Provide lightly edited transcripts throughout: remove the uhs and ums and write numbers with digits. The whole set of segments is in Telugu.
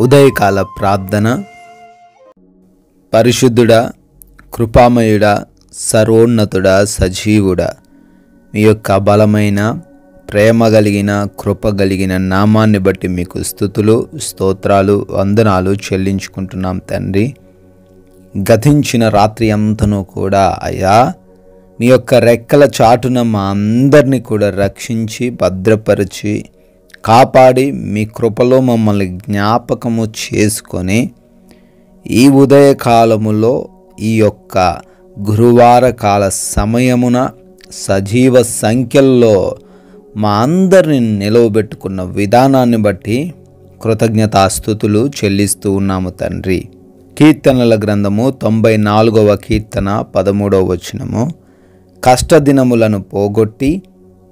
ఉదయకాల ప్రార్థన. పరిశుద్ధుడా, కృపామయుడా, సర్వోన్నతుడా, సజీవుడా, మీ యొక్క బలమైన, ప్రేమ కలిగిన, కృప కలిగిన నామాన్ని బట్టి మీకు స్తుతులు, స్తోత్రాలు, వందనాలు చెల్లించుకుంటున్నాం తండ్రి. గతించిన రాత్రి అంతనూ కూడా అయ్యా మీ యొక్క రెక్కల చాటున మా అందరినీ కూడా రక్షించి భద్రపరిచి కాపాడి మీ కృపలో మమ్మల్ని జ్ఞాపకము చేసుకొని ఈ ఉదయకాలములో ఈ యొక్క గురువార కాల సమయమున సజీవ సంఖ్యల్లో మా అందరిని నిలవబెట్టుకున్న విధానాన్ని బట్టి కృతజ్ఞతాస్తుతులు చెల్లిస్తూ ఉన్నాము తండ్రి. కీర్తనల గ్రంథము 94వ కీర్తన 13వ వచనము, కష్టదినములను పోగొట్టి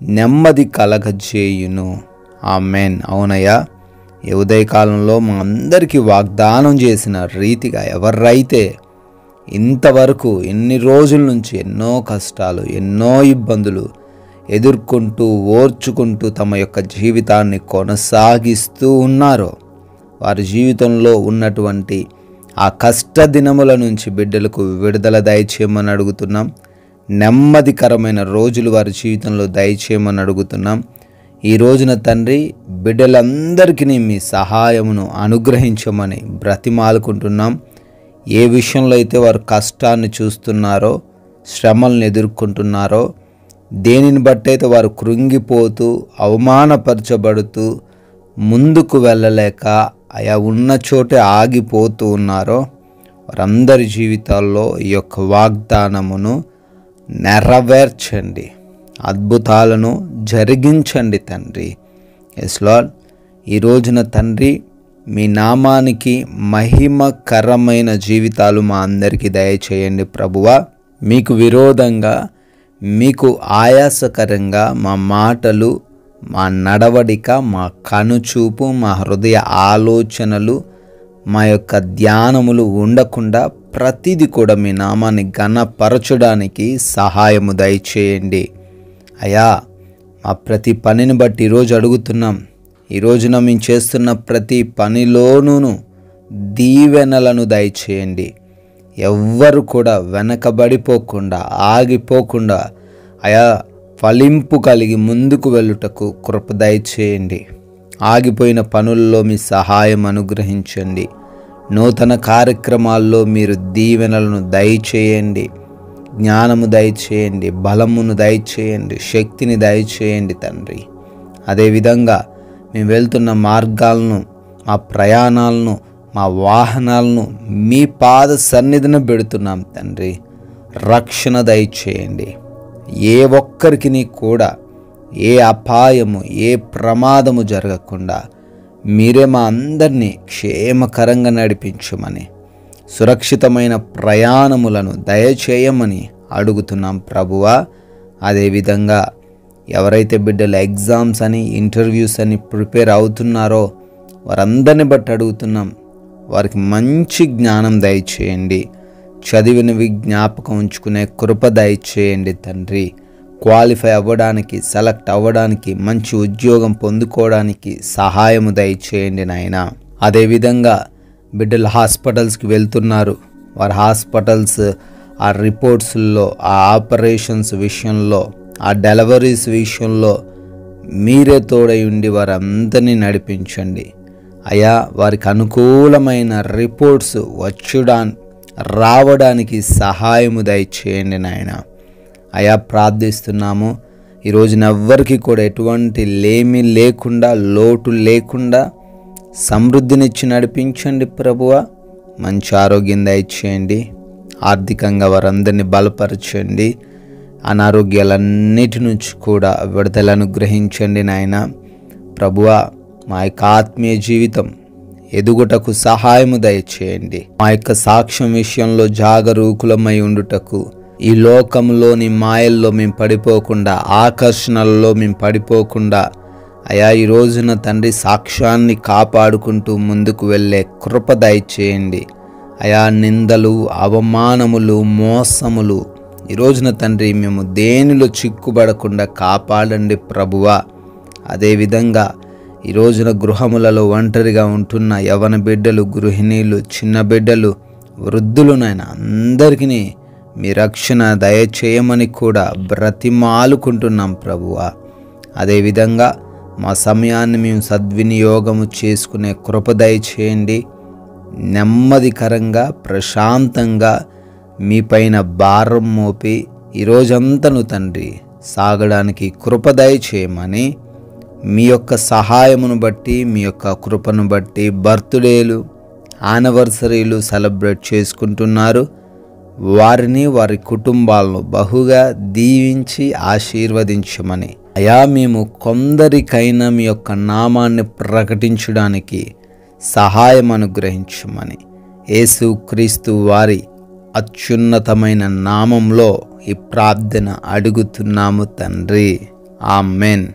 నెమ్మది కలగజేయును. ఆమెన్. అవునయ్యా, ఈ ఉదయకాలంలో మా అందరికీ వాగ్దానం చేసిన రీతిగా ఎవరైతే ఇంతవరకు ఎన్ని రోజుల నుంచి ఎన్నో కష్టాలు, ఎన్నో ఇబ్బందులు ఎదుర్కొంటూ ఓర్చుకుంటూ తమ యొక్క జీవితాన్ని కొనసాగిస్తూ ఉన్నారో వారి జీవితంలో ఉన్నటువంటి ఆ కష్ట దినముల నుంచి బిడ్డలకు విడుదల దయచేయమని అడుగుతున్నాం. నెమ్మదికరమైన రోజులు వారి జీవితంలో దయచేయమని అడుగుతున్నాం. ఈ రోజున తండ్రి బిడ్డలందరికీ మీ సహాయమును అనుగ్రహించమని బ్రతిమాలుకుంటున్నాం. ఏ విషయంలో అయితే వారు కష్టాన్ని చూస్తున్నారో, శ్రమలను ఎదుర్కొంటున్నారో, దేనిని బట్టి అయితే వారు కృంగిపోతూ అవమానపరచబడుతూ ముందుకు వెళ్ళలేక ఆయా ఉన్న చోటే ఆగిపోతూ ఉన్నారో వారందరి జీవితాల్లో ఈ యొక్క వాగ్దానమును నెరవేర్చండి, అద్భుతాలను జరిగించండి తండ్రి. ఎస్ లార్డ్, ఈ రోజున తండ్రి మీ నామానికి మహిమకరమైన జీవితాలు మా అందరికీ దయచేయండి ప్రభువా. మీకు విరోధంగా, మీకు ఆయాసకరంగా మా మాటలు, మా నడవడిక, మా కనుచూపు, మా హృదయ ఆలోచనలు, మా యొక్క ధ్యానములు ఉండకుండా ప్రతిదీ కూడా మీ నామాన్ని ఘనపరచడానికి సహాయము దయచేయండి అయ్యా. మా ప్రతి పనిని బట్టి ఈరోజు అడుగుతున్నాం. ఈ రోజున మేము చేస్తున్న ప్రతి పనిలోనూ దీవెనలను దయచేయండి. ఎవ్వరు కూడా వెనకబడిపోకుండా, ఆగిపోకుండా అయా ఫలింపు కలిగి ముందుకు వెళ్ళుటకు కృప దయచేయండి. ఆగిపోయిన పనుల్లో మీ సహాయం అనుగ్రహించండి. నూతన కార్యక్రమాల్లో మీరు దీవెనలను దయచేయండి, జ్ఞానము దయచేయండి, బలమును దయచేయండి, శక్తిని దయచేయండి తండ్రి. అదేవిధంగా మేము వెళ్తున్న మార్గాలను, మా ప్రయాణాలను, మా వాహనాలను మీ పాద సన్నిధిన పెడుతున్నాం తండ్రి. రక్షణ దయచేయండి. ఏ ఒక్కరికి కూడా ఏ అపాయము, ఏ ప్రమాదము జరగకుండా మీరే మా అందరినీ క్షేమకరంగా నడిపించమని, సురక్షితమైన ప్రయాణములను దయచేయమని అడుగుతున్నాం ప్రభువా. అదేవిధంగా ఎవరైతే బిడ్డలు ఎగ్జామ్స్ అని, ఇంటర్వ్యూస్ అని ప్రిపేర్ అవుతున్నారో వారందరిని బట్టి అడుగుతున్నాం. వారికి మంచి జ్ఞానం దయచేయండి, చదివినవి జ్ఞాపకం ఉంచుకునే కృప దయచేయండి తండ్రి. క్వాలిఫై అవ్వడానికి, సెలెక్ట్ అవ్వడానికి, మంచి ఉద్యోగం పొందుకోవడానికి సహాయము దయచేయండి నాయన. అదేవిధంగా బిడ్డలు హాస్పిటల్స్కి వెళ్తున్నారు. వారి హాస్పిటల్స్ ఆ రిపోర్ట్స్లో, ఆ ఆపరేషన్స్ విషయంలో, ఆ డెలివరీస్ విషయంలో మీరే తోడై ఉండి వారందరినీ నడిపించండి అయ్యా. వారికి అనుకూలమైన రిపోర్ట్స్ రావడానికి సహాయము దయచేయండి నాయన. అయా ప్రార్థిస్తున్నాము. ఈ రోజున ఎవ్వరికి కూడా ఎటువంటి లేమి లేకుండా, లోటు లేకుండా సమృద్ధినిచ్చి నడిపించండి ప్రభువా. మంచి ఆరోగ్యం దయచేయండి. ఆర్థికంగా వారందరినీ బలపరచండి. అనారోగ్యాలన్నిటి నుంచి కూడా విడుదల అనుగ్రహించండి నాయన. ప్రభువా, మా యొక్క ఆత్మీయ జీవితం ఎదుగుటకు సహాయము దయచేయండి. మా యొక్క సాక్ష్యం విషయంలో జాగరూకులమై ఉండుటకు, ఈ లోకంలోని మాయల్లో మేము పడిపోకుండా, ఆకర్షణలలో మేము పడిపోకుండా అయా ఈ రోజున తండ్రి సాక్ష్యాన్ని కాపాడుకుంటూ ముందుకు వెళ్ళే కృప దయచేయండి అయా. నిందలు, అవమానములు, మోసములు ఈ రోజున తండ్రి మేము దేనిలో చిక్కుబడకుండా కాపాడండి ప్రభువా. అదేవిధంగా ఈ రోజున గృహములలో ఒంటరిగా ఉంటున్న యవన బిడ్డలు, గృహిణీలు, చిన్న బిడ్డలు, వృద్ధులు నాయన అందరికీ మీ రక్షణ దయచేయమని కూడా బ్రతిమాలుకుంటున్నాం ప్రభువా. అదేవిధంగా మా సమయాన్ని మేము సద్వినియోగము చేసుకునే కృప దయచేయండి. నెమ్మదికరంగా ప్రశాంతంగా మీ పైన భారం మోపి ఈరోజంతను తండ్రి సాగడానికి కృప దయచేయమని మీ యొక్క సహాయమును బట్టి, మీ యొక్క కృపను బట్టి బర్త్డేలు, యానివర్సరీలు సెలబ్రేట్ చేసుకుంటున్నారు. వారిని, వారి కుటుంబాలను బహుగా దీవించి ఆశీర్వదించమని అయా, మేము కొందరికైనా మీ యొక్క నామాన్ని ప్రకటించడానికి సహాయం అనుగ్రహించమని యేసుక్రీస్తు వారి అత్యున్నతమైన నామంలో ఈ ప్రార్థన అడుగుతున్నాము తండ్రి. ఆమెన్.